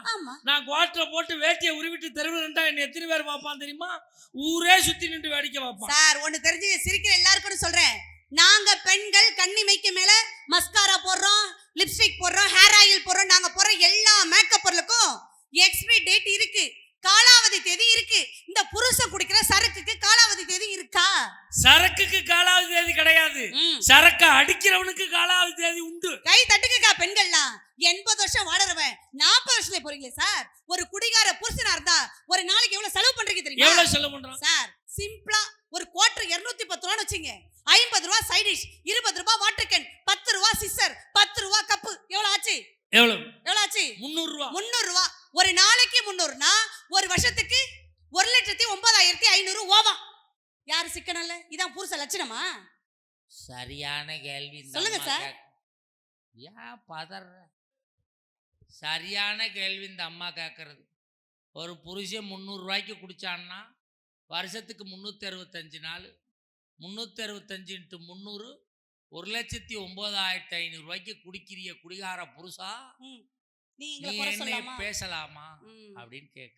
நான் குவார்டரை போட்டு வேட்டியை உருவிட்டு தெருவில் நின்றா என்ன எத்தனை பேர் பாப்பான் தெரியுமா? ஊரே சுத்தி நின்று வேடிக்கை பார்ப்பான். சார், ஒண்ணு தெரிஞ்சு சிரிக்கிற எல்லாருக்கும் சொல்றேன், நாங்க பெண்கள் கண்ணிமைக்கு மேல மஸ்காரா போடுறோம், லிப்ஸ்டிக் போடுறோம், ஹேர் ஆயில் போடுறோம். நாங்க போடுற எல்லா மேக்கப் பொருளுக்கும் எக்ஸ்பிரி டேட் இருக்கு, காலாவதி தேதி இருக்கு. இந்த புருஷன் குடிக்கிற சரக்குக்கு காலாவதி தேதி இருக்கா? சரக்குக்கு காலாவதி தேதி கிடையாது. சரக்கு அடிக்கிறவனுக்கு காலாவதி தேதி உண்டு. கை தட்டுக்கா பெண்கள்லாம். 80 வருஷம் வாழறவன் 40 வருஷத்துல போறீங்களே சார். ஒரு குடிகார புருஷனா இருந்தா ஒரு நாளைக்கு எவ்வளவு செலவு பண்றீங்க தெரியுமா? எவ்வளவு செலவு பண்றான் சார்? சிம்பிளா ஒரு குவார்டர் 210 ரூபான்னு வச்சுங்க. 50 ரூபா சைட் டிஷ், 20 ரூபா வாட்டர் கேன், 10 ரூபா சிசர், 10 ரூபா கப்பு. எவ்வளவு ஆச்சு? எவ்வளவு ஆச்சு? 300 ரூபா. 300 ரூபா. ஒரு நாளைக்கு 300னா ஒரு வருஷத்துக்கு 1,09,500 ஓவா. யாரு சிக்கனம் இல்ல? இதான் புருஷ லட்சணமா? சரியான கேள்வி. சொல்லுங்க சார். ஏன் பதற? சரியான கேள்வி இந்த அம்மா கேட்கறது. ஒரு புருஷன் 300 ரூபாய்க்கு குடிச்சான்னா வருஷத்துக்கு 365 நாள், 365 × 300 1,09,500 ரூபாய்க்கு குடிக்கிறிய குடிகார புருஷா, நீ என்ன பேசலாமா அப்படின்னு கேட்க.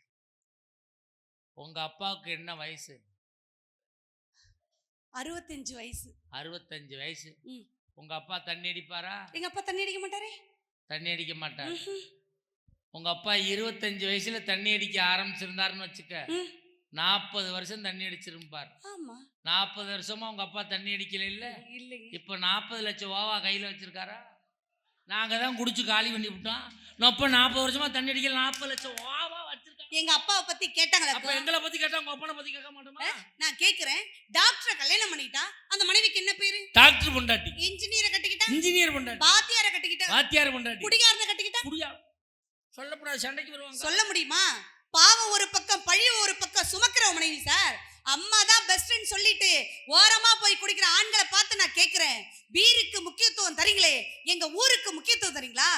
உங்க அப்பாவுக்கு என்ன வயசு? 65 வயசு. 65 வயசு. உங்க அப்பா தண்ணி அடிப்பாரா? எங்க அப்பா தண்ணி அடிக்க மாட்டாரே. தண்ணி அடிக்க மாட்டார். உங்க அப்பா 25 வயசுல தண்ணி அடிக்க ஆரம்பிச்சிருந்தாருன்னு வச்சுக்க, 40 வருஷம் தண்ணி அடிச்சிருப்பார். 40 வருஷமா உங்க அப்பா தண்ணி அடிக்கல இல்ல? இப்ப 40 லட்சம் ரூபா கையில வச்சிருக்காரா? நாங்க தான் குடிச்சு காலி பண்ணி விட்டோம். இப்ப 40 வருஷமா தண்ணி அடிக்கல, 40 லட்சம் ரூபா வச்சிருக்காங்க. எங்க அப்பாவை பத்தி கேட்டாங்களா? அப்ப எங்களை பத்தி கேட்டா உங்க அப்பனை பத்தி கேட்க மாட்டோமா? நான் கேக்குறேன், டாக்டரை கல்யாணம் பண்ணிட்டா அந்த மனைவிக்கு என்ன பேரு? டாக்டர் பொண்டாட்டி. இன்ஜினியரை கட்டிக்கிட்டா இன்ஜினியர் பொண்டாட்டி. வாத்தியாரை கட்டிக்கிட்டா வாத்தியார் பொண்டாட்டி. குடிகாரனை கட்டிக்கிட்டா குடிகார. சொல்லப்படாத சண்டைக்கு வருவாங்க. சொல்ல முடியுமா? பாவம் ஒரு பக்கம், பழி ஒரு பக்கம் சுமக்கிற மனைவி சார். அம்மா தான் பெஸ்ட்னு சொல்லிட்டு ஓரமா போய் குடிக்கிற ஆண்களை பார்த்து நான் கேக்குறேன், பீருக்கு முக்கியத்துவம் தரீங்களே, எங்க ஊருக்கு முக்கியத்துவம் தரீங்களா?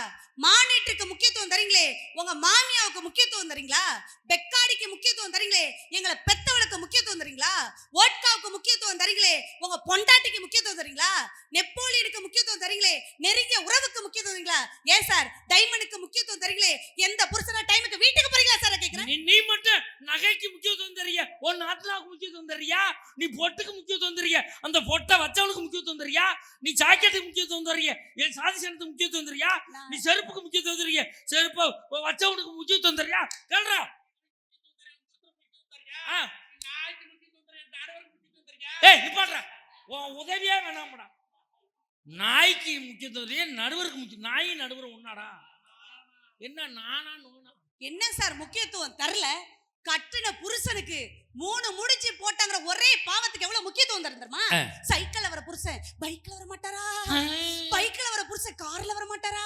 மானிட்டருக்கு முக்கியத்துவம் தரீங்களே, உங்க மாமியாவுக்கு முக்கியத்துவம் தரீங்களா? பெக்காடிக்கு முக்கியத்துவம் தரீங்களே, எங்களை பெத்தவளுக்கு முக்கியத்துவம் தரீங்களா? ஓட்காவுக்கு முக்கியத்துவம் தரீங்களே, உங்க பொண்டாட்டிக்கு முக்கியத்துவம் தரீங்களா? நெப்போலியனுக்கு முக்கியத்துவம் தரீங்களே, நெருங்கிய உறவுக்கு முக்கியத்துவம் தரீங்களா? ஏன் சார் டைமண்டுக்கு முக்கியத்துவம் தரீங்களே, எந்த புருஷனா டைமுக்கு வீட்டுக்கு போறீங்களா சார் கேக்குறேன். நீ மட்டும் நகைக்கு முக்கியத்துவம் தரியா, உன் நாட்டுலாவுக்கு முக்கியத்துவம் தரியா, நீ பொட்டுக்கு முக்கியத்துவம் தரியா, அந்த பொட்டை வச்சவனுக்கு முக்கியத்துவம் தரியா, நீ ஜாக்கெட்டுக்கு முக்கியத்துவம் தரியா, என் சாதி சனத்துக்கு முக்கியத்துவம் தரியா, நீ செருப்புக்கு முக்கியத்துவம் தரியா, செருப்பு வச்சவனுக்கு முக்கியத்துவம் தரியா, கேள்றா. ஏய் நிப்பாட்றா, உன் உதவியே வேணாம்டா. நாய்க்கு முக்கியத்துவம் தரியா, நடுவருக்கு முக்கியம். நாய் நடுவர் ஒன்னாடா? என்ன நானா நோனா? என்ன சார் முக்கியத்துவம் தரல? கட்டுன புருஷனுக்கு 3 முடிச்சு போட்டாங்கிற ஒரே பாவத்துக்கு எவ்வளவு முக்கியத்துவம் தருமா? சைக்கிள்ல வர புருஷன் பைக்ல வர மாட்டாரா? பைக்ல வர புருஷன் கார்ல வர மாட்டாரா?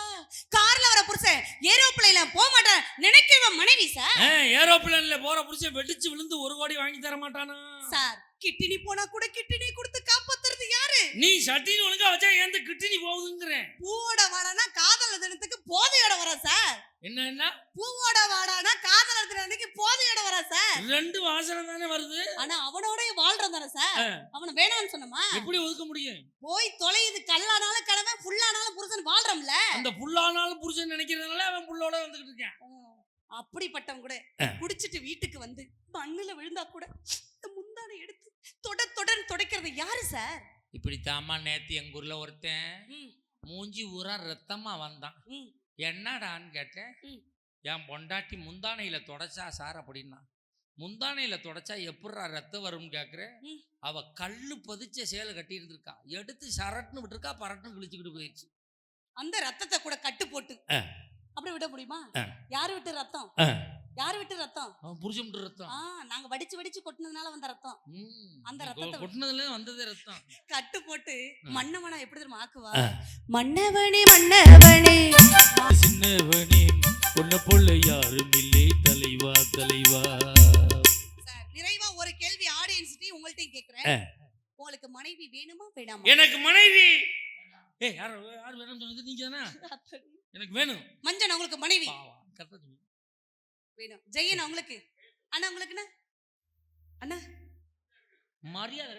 கார்ல வர புருஷன் ஏரோப்ளேன்ல போக மாட்டார் நினைக்கிறவன் மனைவி சார். ஏரோப்ளேன்ல போற புருஷன் வெடிச்சு விழுந்து 1 கோடி வாங்கி தர மாட்டானா சார்? கிட்டினி போனா கூட கிட்டினி கொடுத்து காப்பாத்துறது யாரு? நீ சட்டின்னு ஒழுங்கா வச்சா ஏன் கிட்டினி போகுதுங்கறேன். பூவோட வாடானா காதலர் தினத்துக்கு போதையோட வர சார். என்ன பூவோட வாடானா காதலர் தினத்துக்கு போதையோட வர சார். 2 வாசனை தானே வருது. ஆனா அவனோடயே வாழ்றதானே சார். அவன வேணாம்னு சொன்னமா? எப்படி ஒதுக்க முடியும்? போய் தொலையுது. கல்லானாலும் கணவன் புல்லானாலும் புருஷன் வாழ்றோம்ல. அந்த புல்லானாலும் புருஷன் நினைக்கிறதுனால அவன் புள்ளோட வந்துகிட்டு இருக்கான். அப்படிப்பட்டவன் கூட குடிச்சிட்டு வீட்டுக்கு வந்து மண்ணுல விழுந்தா கூட முந்தானை எடுத்து தொடன்னு துடைக்கிறது யாரு சார்? இப்படி தாமா நேத்து எங்க ஊர்ல ஒருத்தன் மூஞ்சி ஊரா ரத்தமா வந்தான். என்னடான்னு கேட்டேன். என் பொண்டாட்டி முந்தானையில தொடச்சா சார் அப்படின்னா. முந்தானையில தொடச்சா எப்படா ரத்தம் வரும்னு கேக்குறேன். அவ கல்லு பதிச்ச சேலை கட்டி இருந்திருக்கா, எடுத்து சரட்டுன்னு விட்டுருக்கா, பரட்டுன்னு கிழிச்சுக்கிட்டு போயிடுச்சு. அந்த ரத்தத்தை கூட கட்டு போட்டு அப்படி விட முடியுமா? யாரு விட்டு ரத்தம்? யாரு விட்டு ரத்தம்? புருஷன் விட்டு ரத்தம். நாங்க வடிச்சு வடிச்சு கொட்டினதுனால வந்த ரத்தம். அந்த ரத்தத்தை கொட்டினதுல வந்ததே ரத்தம். கட்டு போட்டு மன்னவனா எப்படி தெரியுமா ஆக்குவா? மன்னவனே மன்னவனே சின்னவனே உன்ன போல யாரும் இல்லை தலைவா தலைவா. சார் நிறைவா ஒரு கேள்வி ஆடியன்ஸ்கிட்ட உங்கள்ட்ட கேக்குறேன். உங்களுக்கு மனைவி வேணுமா வேணாமா? எனக்கு மனைவி யார் வேணும்னு சொன்னது நீங்க தானே? எனக்கு வேணும். மஞ்சன் உங்களுக்கு மனைவி கரெக்டா சொன்னீங்க. வேணும். ஜெயன் உங்களுக்கு அண்ணா உங்களுக்கு என்ன அண்ணா மரியாதை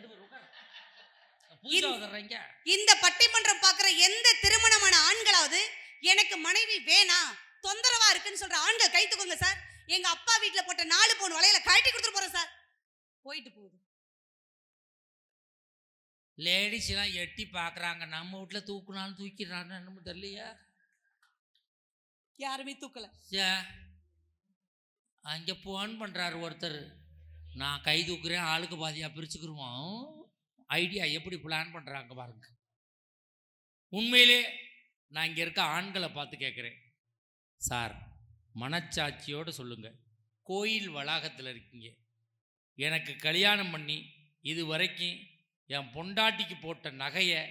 இந்த பட்டிமன்றம் பாக்குற எந்த திருமணமான ஆண்களாவது எனக்கு மனைவி வேணாம் தொந்தரவா இருக்குன்னு சொல்ற ஆண்கள் கை தூக்குங்க சார். எங்க அப்பா வீட்டுல போட்ட 4 பவுன் வளையல கழட்டி கொடுத்துட்டு போறேன் சார். போயிட்டு போகுது. லேடிஸ் எல்லாம் எட்டி பாக்குறாங்க. நம்ம வீட்டுல தூக்குனாலும் தூக்கிடுறான்னு என்னமோ தெரியலையா? யாருமே தூக்கல. அங்க போன் பண்றாரு ஒருத்தர், நான் கை தூக்குறேன், ஆளுக்கு பாதியா பிரிச்சுக்கிருவோம். ஐடியா எப்படி பிளான் பண்றாங்க பாருங்க. உண்மையிலே நான் இங்க இருக்க ஆண்களை பார்த்து கேட்குறேன் சார், மனச்சாட்சியோடு சொல்லுங்க. கோயில் வளாகத்தில் இருக்கீங்க, எனக்கு கல்யாணம் பண்ணி இது வரைக்கும் என் பொண்டாட்டிக்கு போட்ட நகையை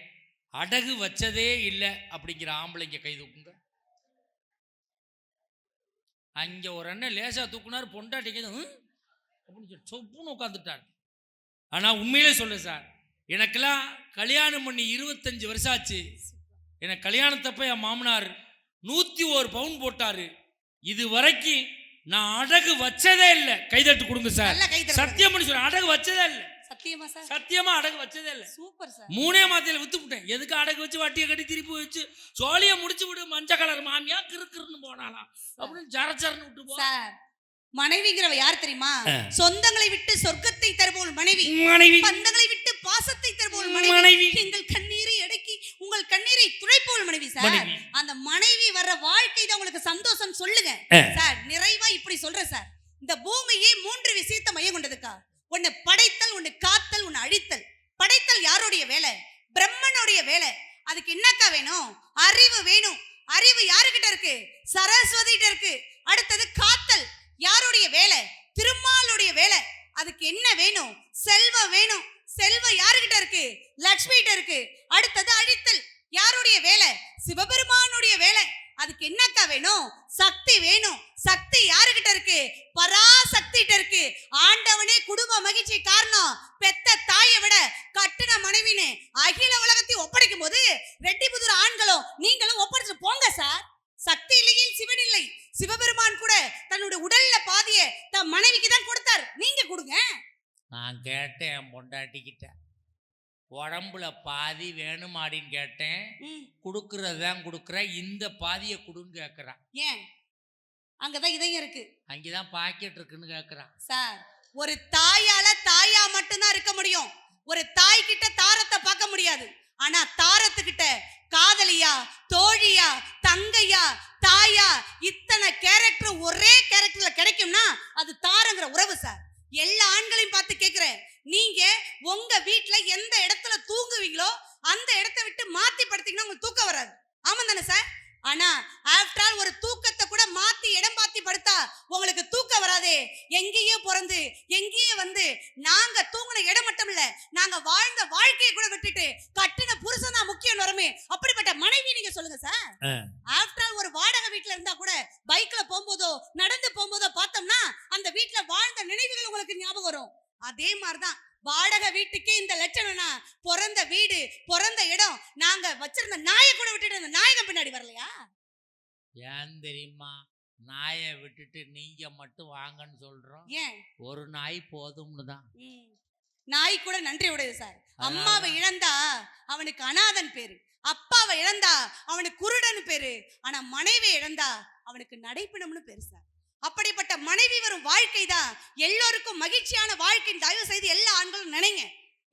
அடகு வச்சதே இல்லை அப்படிங்கிற ஆம்பளைங்க கை தூக்குங்க. அங்கே ஒரு அண்ணன் லேசாக தூக்குனார், பொண்டாட்டிக்கு அப்படின்னு சொப்புன்னு உட்காந்துட்டார். ஆனால் உண்மையிலே சொல்லு சார், எனக்கெல்லாம் கல்யாணம் பண்ணி 25 வருஷம் ஆச்சு. எனக்கு கல்யாணத்தப்ப என் மாமனார் 101 பவுன் போட்டாரு. இது வரைக்கும் நான் அடகு வச்சதே இல்லை. கைதட்டு கொடுங்க சார். சத்தியம் பண்ணி சொல்றேன், அடகு வச்சதே இல்லை. சத்தியமா சார்? சத்தியமா அடகு வச்சதே இல்லை. Super sir. 3 மாதத்துல வித்து விட்டேன். எதுக்கு அடகு வச்சு வட்டியை கட்டி திருப்பி வச்சு சோழியை முடிச்சு விடு, மஞ்சள் கலர் மாமியா கிறுக்கிறுன்னு போனாலாம் அப்படின்னு ஜரச்சரன்னு விட்டு போ சார். மனைவிங்கிறவ யார் தெரியுமா? சொந்தங்களை விட்டு சொர்க்கத்தை தருபவள் மனைவி. பந்தங்களை விட்டு பாசத்தை தருபவள் மனைவி. எங்கள் கண்ணீரை அடக்கி உங்கள் கண்ணீரை துடைப்பவள் மனைவி சார். அந்த மனைவி வர்ற வாழ்க்கை தான் உங்களுக்கு சந்தோஷம் சொல்லுங்க சார். நிறைவா இப்படி சொல்றேன் சார், இந்த பூமியே 3 விஷயத்தை மையம் கொண்டதுக்கா. ஒன்னு படைத்தல், ஒன்னு காத்தல், ஒன்னு அழித்தல். படைத்தல் யாருடைய வேலை? பிரம்மனுடைய வேலை. அதுக்கு என்னக்கா வேணும்? அறிவு வேணும். அறிவு யாருக்கிட்ட இருக்கு? சரஸ்வதிட்ட இருக்கு. அடுத்தது காத்தல் யாருடைய வேலை? திருமாலுடைய வேலை. அதுக்கு என்ன வேணும்? செல்வம் வேணும். செல்வம் யாருக்கிட்ட இருக்கு? லட்சுமி கிட்ட இருக்கு. அடுத்தது அழித்தல் யாருடைய வேலை? சிவபெருமானுடைய வேலை. அதுக்கு என்னக்கா வேணும்? சக்தி வேணும். சக்தி யாருக்கிட்ட இருக்கு, பராசக்திட்ட இருக்கு. ஆண்டவனே குடும்ப மகிழ்ச்சி காரணம் பெத்த தாயை விட கட்டின மனைவின்னு அகில உலகத்தையும் ஒப்படைக்கும் போது ரெட்டிபுதூர் ஆண்களும் நீங்களும் ஒப்படைச்சு போங்க சார். சக்தி இல்லையில் சிவன் இல்லை. சிவபெருமான் கூட தன்னுடைய உடல்ல பாதிய தன் மனைவிக்கு தான் கொடுத்தார். நீங்க கொடுங்க. நான் கேட்டேன் என் பொண்டாட்டிக்கிட்ட, உடம்புல பாதி வேணுமாடின்னு கேட்டேன். கொடுக்கறதான் கொடுக்குற, இந்த பாதியை கொடுன்னு கேட்குறான். ஏன்? அங்கதான் இதயம் இருக்கு, அங்கேதான் பாக்கெட் இருக்குன்னு கேட்குறான். சார் ஒரு தாயால தாயா மட்டும்தான் இருக்க முடியும். ஒரு தாய் கிட்ட தாரத்தை பார்க்க முடியாது. ஆனா தாரத்துக்கிட்ட காதலியா, தோழியா, தங்கையா, தாயா, இத்தனை கேரக்டர் ஒரே கேரக்டர்ல கிடைக்கும்னா அது தாரங்கிற உறவு சார். எல்லா ஆண்களையும் பார்த்து கேட்கிறேன், நீங்க உங்க வீட்டுல எந்த இடத்துல தூங்குவீங்களோ அந்த இடத்தை விட்டு மாத்தி படுத்தீங்கன்னா உங்களுக்கு தூக்கம் வராது. ஆமா தானே சார்? ஆனா ஆஃப்டர் ஆல் ஒரு தூக்கத்தை கூட மாத்தி இடம் மாத்தி படுத்தா உங்களுக்கு தூக்கம் வராதே. எங்கேயோ பிறந்து எங்கேயோ வந்து நாங்க தூங்கின இடம் மட்டும் இல்ல, நாங்க வாழ்ந்த வாழ்க்கையை கூட விட்டுட்டு கட்டின புருஷன் தான் முக்கியம் வருமே. அப்படிப்பட்ட மனைவி நீங்க சொல்லுங்க சார். ஆஃப்டர் ஆல் ஒரு வாடகை வீட்டுல இருந்தா கூட பைக்ல போகும்போதோ நடந்து போகும்போதோ பார்த்தோம்னா அந்த வீட்டுல வாழ்ந்த நினைவுகள் உங்களுக்கு ஞாபகம் வரும். அதே மாதிரிதான் வாடகை வீட்டுக்கே இந்த லட்சணம்னா பிறந்த வீடு பிறந்த இடம் நாங்க வச்சிருந்த நாயை கூட விட்டுட்டு அந்த நாயகம் பின்னாடி வரலையா? ஏன் தெரியுமா? நாயை விட்டுட்டு நீங்க மட்டும் வாங்கன்னு சொல்றோம். ஏன்? ஒரு நாய் போதும்னு தான். நாய் கூட நன்றி உடையது சார். அம்மாவை இழந்தா அவனுக்கு அநாதன் பேரு, அப்பாவை இழந்தா அவனுக்கு குருடன் பேரு, ஆனா மனைவி இழந்தா அவனுக்கு நடைப்பிணம்னு பேரு சார். அப்படிப்பட்ட மனைவி வரும் வாழ்க்கை தான் எல்லோருக்கும் மகிழ்ச்சியான வாழ்க்கை. தயவு செய்து எல்லா ஆண்களும் நினைங்க.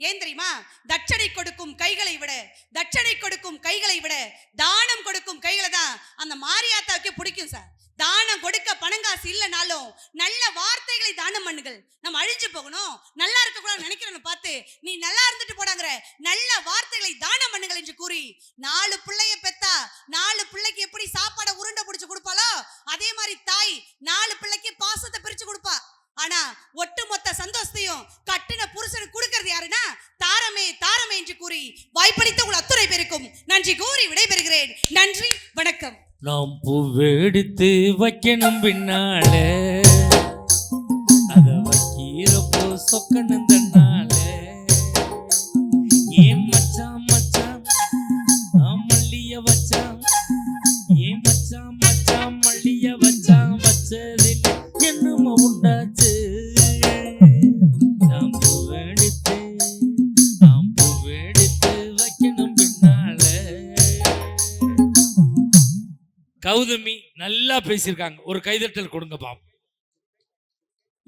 ஏன் தெரியுமா? தட்சணை கொடுக்கும் கைகளை விட, தட்சணை கொடுக்கும் கைகளை விட தானம் கொடுக்கும் கைகளை தான் அந்த மாரியாத்தாவுக்கு பிடிக்கும் சார். தானம் கொடுக்க பணங்காசு இல்லைனாலும் நல்ல வார்த்தைகளை தானம் பண்ணுங்கள். நம்ம அழிஞ்சு போகணும், நல்லா இருக்க கூட நினைக்கிறேன்னு பார்த்து நீ நல்லா இருந்துட்டு போடாங்கிற நல்ல வார்த்தைகளை தானம் பண்ணுங்கள் என்று கூறி 4 பிள்ளைய பெத்தா 4 பிள்ளைக்கு எப்படி சாப்பாடை உருண்டை பிடிச்சு கொடுப்பாளோ அதே மாதிரி தாய் 4 பிள்ளைக்கு பாசத்தை பிரிச்சு கொடுப்பா. ஆனா ஒட்டுமொத்த சந்தோஷத்தையும் கட்டின புருஷனுக்கு கொடுக்கிறது யாருன்னா தாரமே தாரமே என்று கூறி வாய்ப்பளித்த உங்கள் அத்துணை பேருக்கும் நன்றி கூறி விடைபெறுகிறேன். நன்றி, வணக்கம். நாம் பூவெடுத்து வைக்கணும் பின்னால, அத வைக்கிறப்போ சொக்கணும் தன்னால. ஏன் மச்சான் மச்சான் மல்லிய வச்சான், ஏன் மச்சான் மச்சான் மல்லிய வச்சான், வச்சதில் என்னமோ உண்டாச்சு. நாம் பூவெடுத்து வைக்கணும் பின்னால. கௌதமி நல்லா பேசியிருக்காங்க. ஒரு கைதட்டல் கொடுங்க பாப்போம்.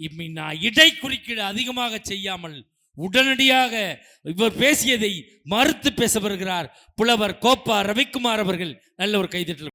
இம்மி நான் இடை குறுக்கீடு அதிகமாக செய்யாமல் உடனடியாக இவர் பேசியதை மறுத்து பேச வருகிறார் புலவர் கோப்பா ரவிக்குமார் அவர்கள். நல்ல ஒரு கைதட்டல்.